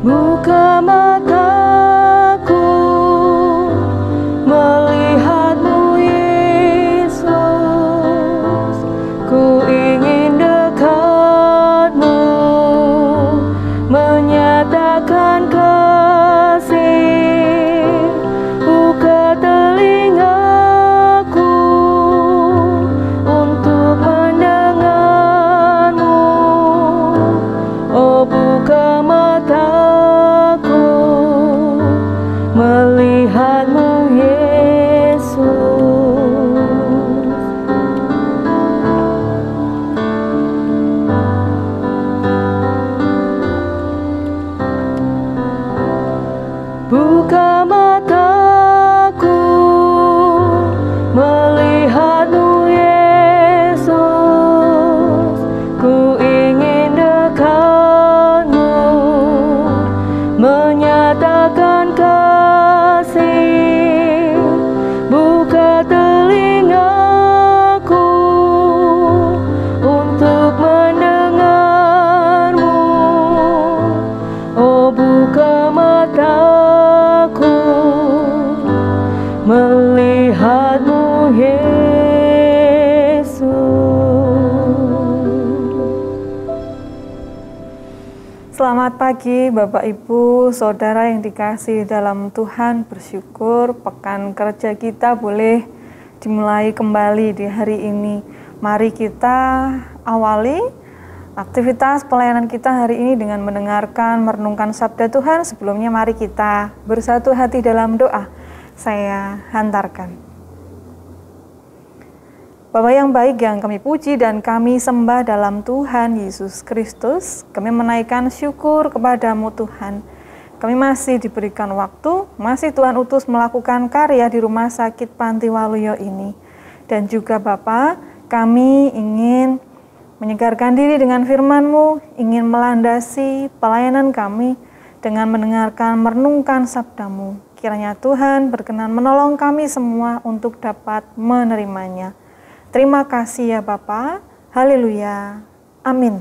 Buka mataku melihat-Mu Yesus, ku ingin dekat-Mu, menyatakan kasih. Buka telingaku untuk mendengar-Mu, oh buka mataku melihat-Mu Yesus. Buka mataku melihat-Mu Yesus, ku ingin dekat-Mu, menyatakan kasih. Buka telingaku untuk mendengar-Mu, oh buka mataku melihat-Mu Yesus. Selamat pagi Bapak Ibu, Saudara yang dikasihi dalam Tuhan. Bersyukur pekan kerja kita boleh dimulai kembali di hari ini. Mari kita awali aktivitas pelayanan kita hari ini dengan mendengarkan, merenungkan sabda Tuhan. Sebelumnya mari kita bersatu hati dalam doa. Saya hantarkan. Bapa yang baik yang kami puji dan kami sembah dalam Tuhan Yesus Kristus, kami menaikkan syukur kepadamu Tuhan. Kami masih diberikan waktu, masih Tuhan utus melakukan karya di rumah sakit Panti Waluyo ini. Dan juga Bapa, kami ingin menyegarkan diri dengan firman-Mu, ingin melandasi pelayanan kami dengan mendengarkan, merenungkan sabda-Mu. Kiranya Tuhan berkenan menolong kami semua untuk dapat menerimanya. Terima kasih ya Bapa. Haleluya. Amin.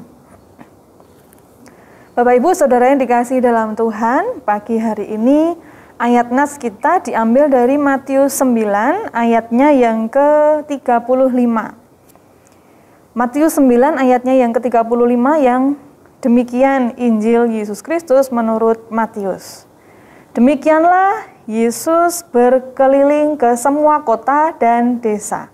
Bapak Ibu Saudara yang dikasihi dalam Tuhan, pagi hari ini ayat nas kita diambil dari Matius 9 ayatnya yang ke-35. Matius 9 ayatnya yang ke-35 yang demikian Injil Yesus Kristus menurut Matius. Demikianlah Yesus berkeliling ke semua kota dan desa.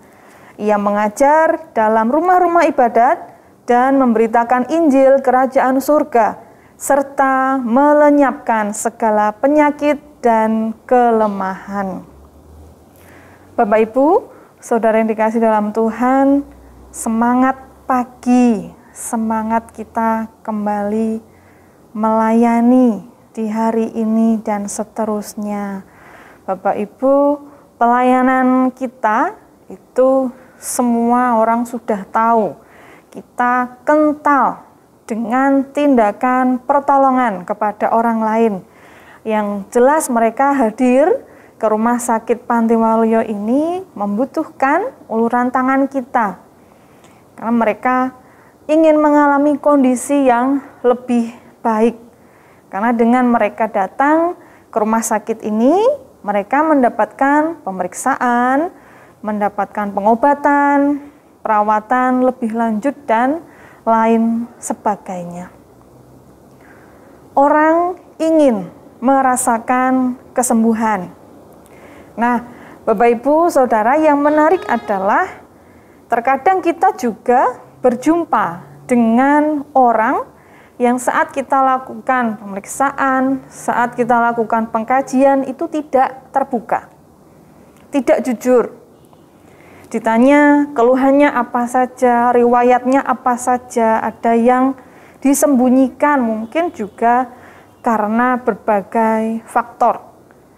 Ia mengajar dalam rumah-rumah ibadat dan memberitakan Injil Kerajaan Surga, serta melenyapkan segala penyakit dan kelemahan. Bapak Ibu, Saudara yang dikasihi dalam Tuhan, semangat pagi, semangat kita kembali melayani di hari ini dan seterusnya. Bapak Ibu, pelayanan kita itu semua orang sudah tahu. Kita kental dengan tindakan pertolongan kepada orang lain. Yang jelas mereka hadir ke rumah sakit Panti Waluyo ini membutuhkan uluran tangan kita. Karena mereka ingin mengalami kondisi yang lebih baik. Karena dengan mereka datang ke rumah sakit ini, mereka mendapatkan pemeriksaan, mendapatkan pengobatan, perawatan lebih lanjut, dan lain sebagainya. Orang ingin merasakan kesembuhan. Nah, Bapak Ibu Saudara, yang menarik adalah terkadang kita juga berjumpa dengan orang yang saat kita lakukan pemeriksaan, saat kita lakukan pengkajian itu tidak terbuka, tidak jujur. Ditanya keluhannya apa saja, riwayatnya apa saja, ada yang disembunyikan, mungkin juga karena berbagai faktor.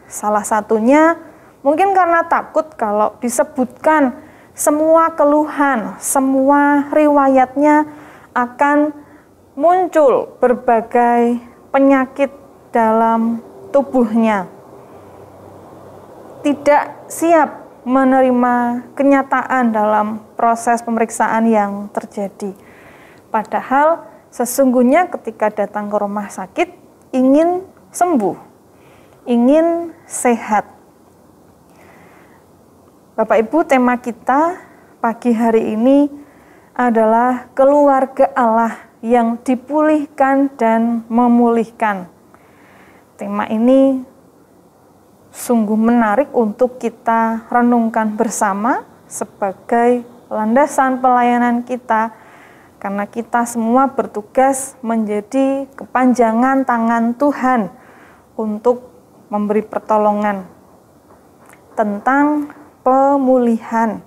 Salah satunya mungkin karena takut kalau disebutkan semua keluhan, semua riwayatnya akan muncul berbagai penyakit dalam tubuhnya. Tidak siap menerima kenyataan dalam proses pemeriksaan yang terjadi. Padahal sesungguhnya ketika datang ke rumah sakit, ingin sembuh, ingin sehat. Bapak Ibu, tema kita pagi hari ini adalah keluarga Allah yang dipulihkan dan memulihkan. Tema ini sungguh menarik untuk kita renungkan bersama sebagai landasan pelayanan kita, karena kita semua bertugas menjadi kepanjangan tangan Tuhan untuk memberi pertolongan tentang pemulihan.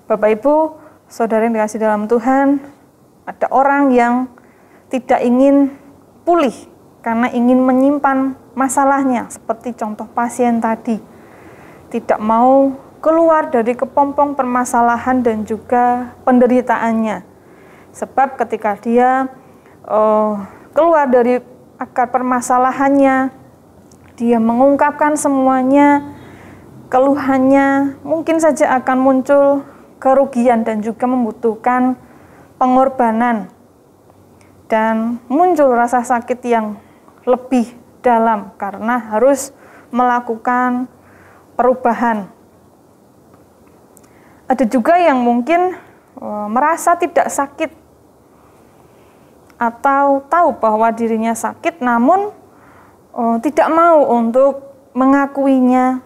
Bapak Ibu, saudara yang dikasihi dalam Tuhan, ada orang yang tidak ingin pulih karena ingin menyimpan masalahnya, seperti contoh pasien tadi, tidak mau keluar dari kepompong permasalahan dan juga penderitaannya. Sebab ketika dia keluar dari akar permasalahannya, dia mengungkapkan semuanya, keluhannya, mungkin saja akan muncul kerugian dan juga membutuhkan pengorbanan, dan muncul rasa sakit yang lebih dalam karena harus melakukan perubahan. Ada juga yang mungkin merasa tidak sakit atau tahu bahwa dirinya sakit, namun tidak mau untuk mengakuinya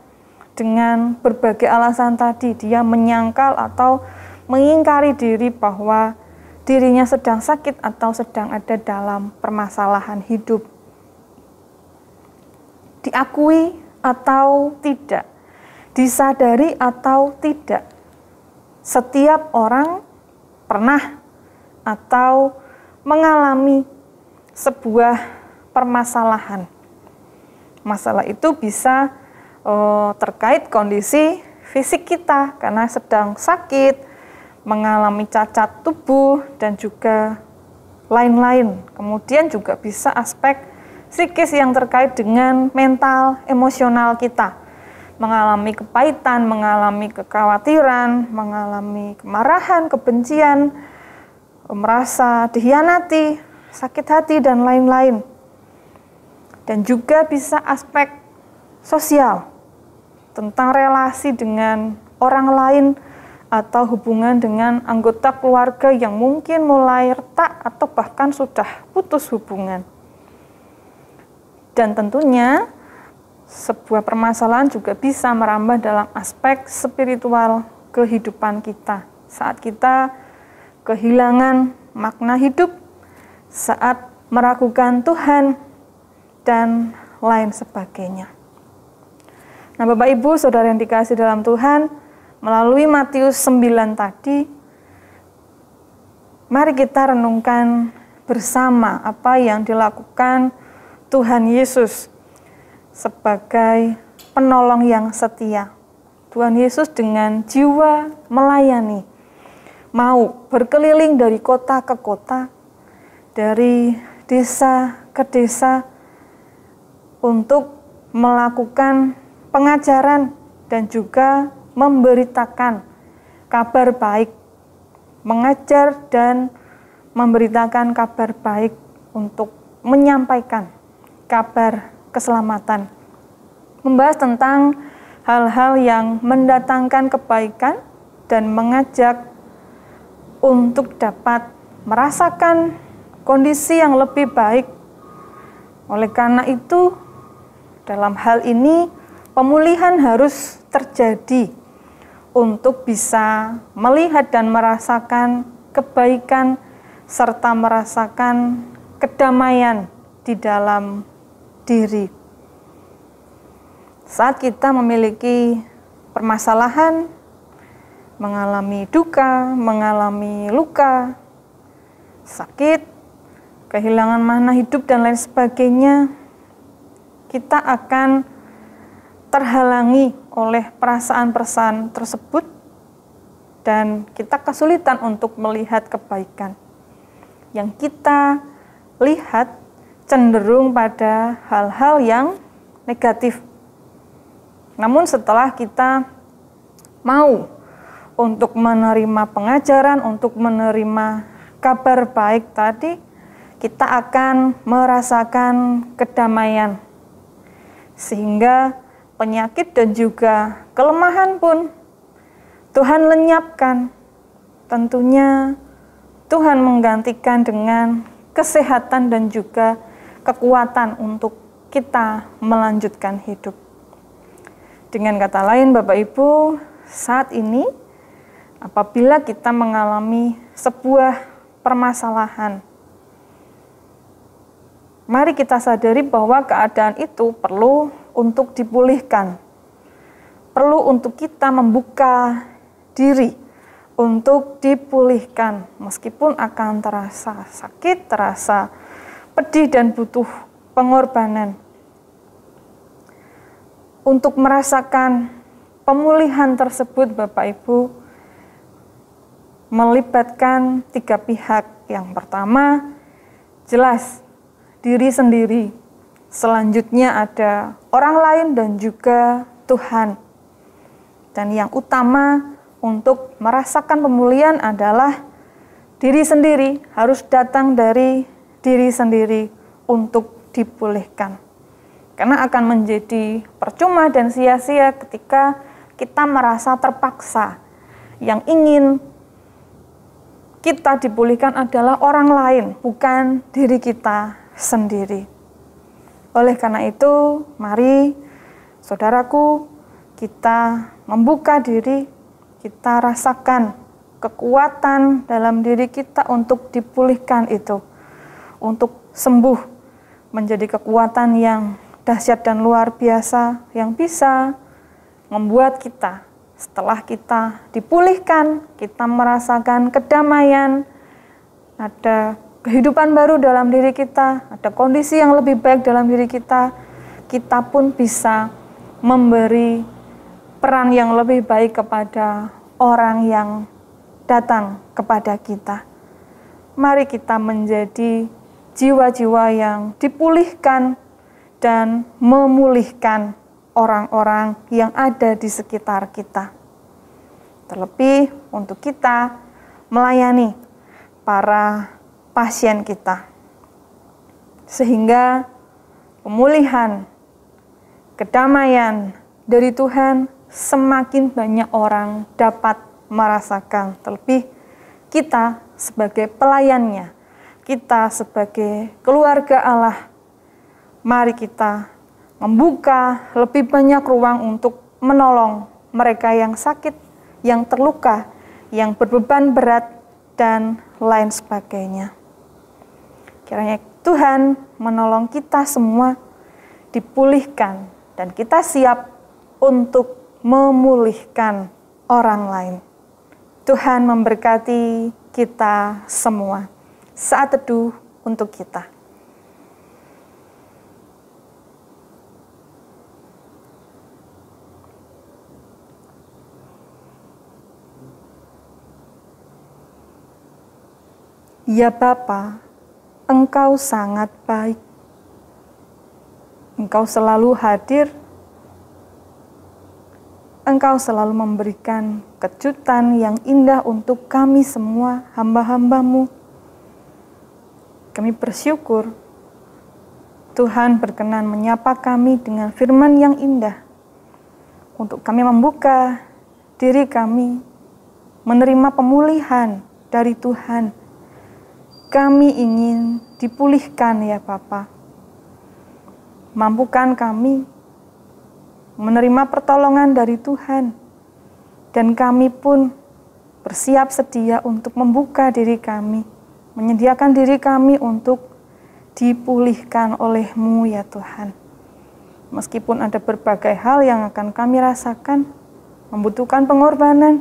dengan berbagai alasan tadi. Dia menyangkal atau mengingkari diri bahwa dirinya sedang sakit atau sedang ada dalam permasalahan hidup. Diakui atau tidak, disadari atau tidak, setiap orang pernah atau mengalami sebuah permasalahan. Masalah itu bisa terkait kondisi fisik kita karena sedang sakit, mengalami cacat tubuh, dan juga lain-lain. Kemudian juga bisa aspek psikis yang terkait dengan mental, emosional kita. Mengalami kepahitan, mengalami kekhawatiran, mengalami kemarahan, kebencian, merasa dikhianati, sakit hati, dan lain-lain. Dan juga bisa aspek sosial, tentang relasi dengan orang lain atau hubungan dengan anggota keluarga yang mungkin mulai retak atau bahkan sudah putus hubungan. Dan tentunya sebuah permasalahan juga bisa merambah dalam aspek spiritual kehidupan kita. Saat kita kehilangan makna hidup, saat meragukan Tuhan, dan lain sebagainya. Nah, Bapak Ibu, saudara yang dikasihi dalam Tuhan, melalui Matius 9 tadi, mari kita renungkan bersama apa yang dilakukan Tuhan Yesus sebagai penolong yang setia. Tuhan Yesus dengan jiwa melayani, mau berkeliling dari kota ke kota, dari desa ke desa, untuk melakukan pengajaran dan juga memberitakan kabar baik, mengajar dan memberitakan kabar baik untuk menyampaikan kabar keselamatan, membahas tentang hal-hal yang mendatangkan kebaikan dan mengajak untuk dapat merasakan kondisi yang lebih baik. Oleh karena itu, dalam hal ini pemulihan harus terjadi untuk bisa melihat dan merasakan kebaikan serta merasakan kedamaian di dalam diri. Saat kita memiliki permasalahan, mengalami duka, mengalami luka, sakit, kehilangan makna hidup, dan lain sebagainya, kita akan terhalangi oleh perasaan-perasaan tersebut dan kita kesulitan untuk melihat kebaikan. Yang kita lihat cenderung pada hal-hal yang negatif. Namun setelah kita mau untuk menerima pengajaran, untuk menerima kabar baik tadi, kita akan merasakan kedamaian. Sehingga penyakit dan juga kelemahan pun Tuhan lenyapkan. Tentunya Tuhan menggantikan dengan kesehatan dan juga kekuatan untuk kita melanjutkan hidup. Dengan kata lain, Bapak Ibu, saat ini apabila kita mengalami sebuah permasalahan, mari kita sadari bahwa keadaan itu perlu untuk dipulihkan. Perlu untuk kita membuka diri untuk dipulihkan, meskipun akan terasa sakit, terasa pedih dan butuh pengorbanan. Untuk merasakan pemulihan tersebut, Bapak Ibu, melibatkan 3 pihak. Yang pertama, jelas diri sendiri. Selanjutnya ada orang lain dan juga Tuhan. Dan yang utama untuk merasakan pemulihan adalah diri sendiri, harus datang dari diri sendiri untuk dipulihkan. Karena akan menjadi percuma dan sia-sia ketika kita merasa terpaksa. Yang ingin kita dipulihkan adalah orang lain, bukan diri kita sendiri. Oleh karena itu, mari saudaraku, kita membuka diri, kita rasakan kekuatan dalam diri kita untuk dipulihkan itu, untuk sembuh menjadi kekuatan yang dahsyat dan luar biasa yang bisa membuat kita, setelah kita dipulihkan, kita merasakan kedamaian, ada kehidupan baru dalam diri kita, ada kondisi yang lebih baik dalam diri kita, kita pun bisa memberi peran yang lebih baik kepada orang yang datang kepada kita. Mari kita menjadi jiwa-jiwa yang dipulihkan dan memulihkan orang-orang yang ada di sekitar kita. Terlebih untuk kita melayani para pasien kita. Sehingga pemulihan, kedamaian dari Tuhan semakin banyak orang dapat merasakan. Terlebih kita sebagai pelayannya, kita sebagai keluarga Allah, mari kita membuka lebih banyak ruang untuk menolong mereka yang sakit, yang terluka, yang berbeban berat, dan lain sebagainya. Kiranya Tuhan menolong kita semua dipulihkan, dan kita siap untuk memulihkan orang lain. Tuhan memberkati kita semua. Saat teduh untuk kita. Ya Bapa, Engkau sangat baik. Engkau selalu hadir. Engkau selalu memberikan kejutan yang indah untuk kami semua, hamba-hamba-Mu. Kami bersyukur Tuhan berkenan menyapa kami dengan firman yang indah. Untuk kami membuka diri kami, menerima pemulihan dari Tuhan. Kami ingin dipulihkan ya Bapa. Mampukan kami menerima pertolongan dari Tuhan, dan kami pun bersiap sedia untuk membuka diri kami, menyediakan diri kami untuk dipulihkan oleh-Mu ya Tuhan. Meskipun ada berbagai hal yang akan kami rasakan, membutuhkan pengorbanan,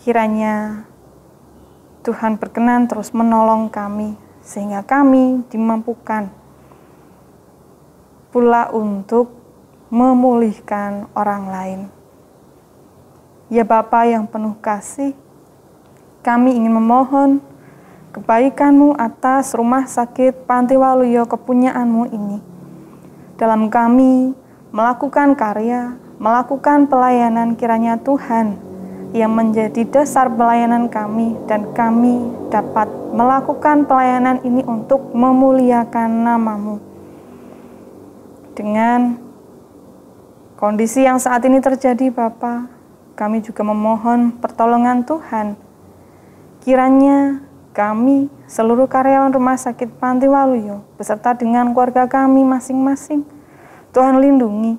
kiranya Tuhan berkenan terus menolong kami, sehingga kami dimampukan pula untuk memulihkan orang lain. Ya Bapa yang penuh kasih, kami ingin memohon kebaikan-Mu atas rumah sakit Panti Waluyo kepunyaan-Mu ini. Dalam kami melakukan karya, melakukan pelayanan, kiranya Tuhan yang menjadi dasar pelayanan kami, dan kami dapat melakukan pelayanan ini untuk memuliakan nama-Mu. Dengan kondisi yang saat ini terjadi, Bapa, kami juga memohon pertolongan Tuhan. Kiranya kami, seluruh karyawan Rumah Sakit Panti Waluyo, beserta dengan keluarga kami masing-masing, Tuhan lindungi,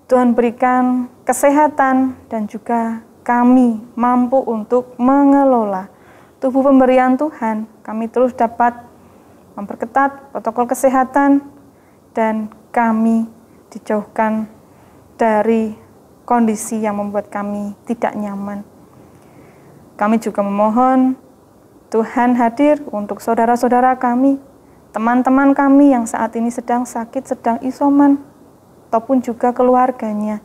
Tuhan berikan kesehatan, dan juga kami mampu untuk mengelola tubuh pemberian Tuhan. Kami terus dapat memperketat protokol kesehatan, dan kami dijauhkan dari kondisi yang membuat kami tidak nyaman. Kami juga memohon Tuhan hadir untuk saudara-saudara kami, teman-teman kami yang saat ini sedang sakit, sedang isoman, ataupun juga keluarganya.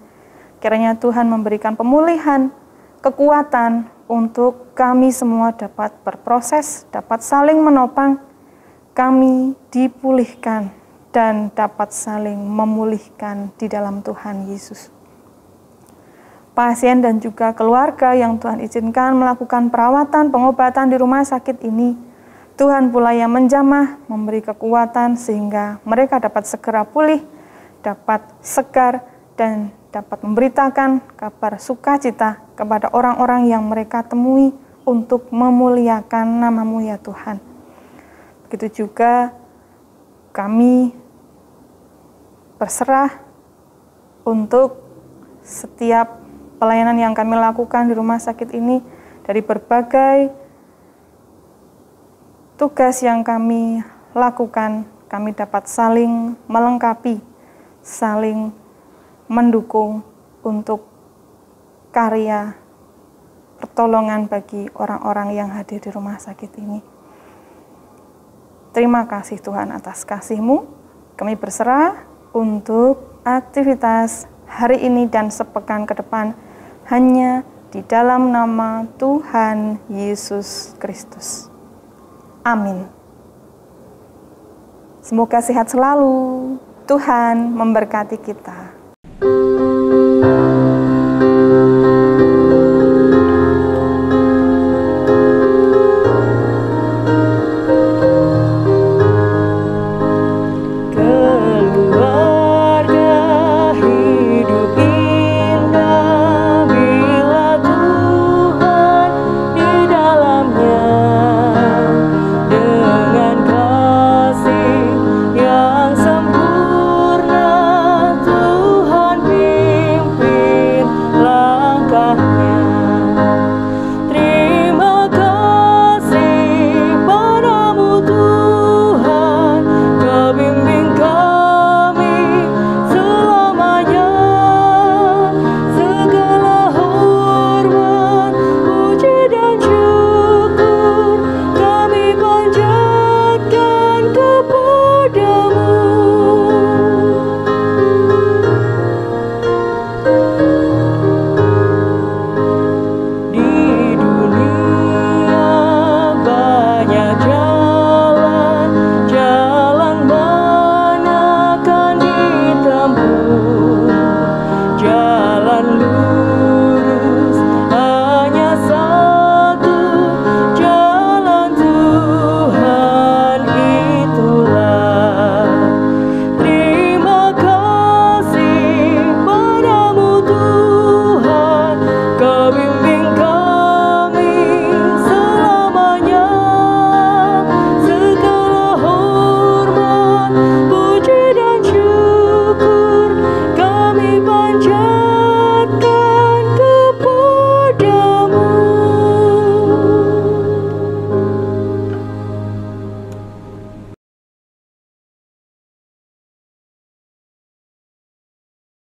Kiranya Tuhan memberikan pemulihan, kekuatan untuk kami semua dapat berproses, dapat saling menopang, kami dipulihkan dan dapat saling memulihkan di dalam Tuhan Yesus. Pasien dan juga keluarga yang Tuhan izinkan melakukan perawatan, pengobatan di rumah sakit ini, Tuhan pula yang menjamah, memberi kekuatan sehingga mereka dapat segera pulih, dapat segar, dan dapat memberitakan kabar sukacita kepada orang-orang yang mereka temui untuk memuliakan nama-Mu ya Tuhan. Begitu juga kami berserah untuk setiap pelayanan yang kami lakukan di rumah sakit ini, dari berbagai tugas yang kami lakukan, kami dapat saling melengkapi, saling mendukung untuk karya pertolongan bagi orang-orang yang hadir di rumah sakit ini. Terima kasih Tuhan atas kasih-Mu. Kami berserah untuk aktivitas hari ini dan sepekan ke depan hanya di dalam nama Tuhan Yesus Kristus. Amin. Semoga sehat selalu. Tuhan memberkati kita. Terima kasih. kami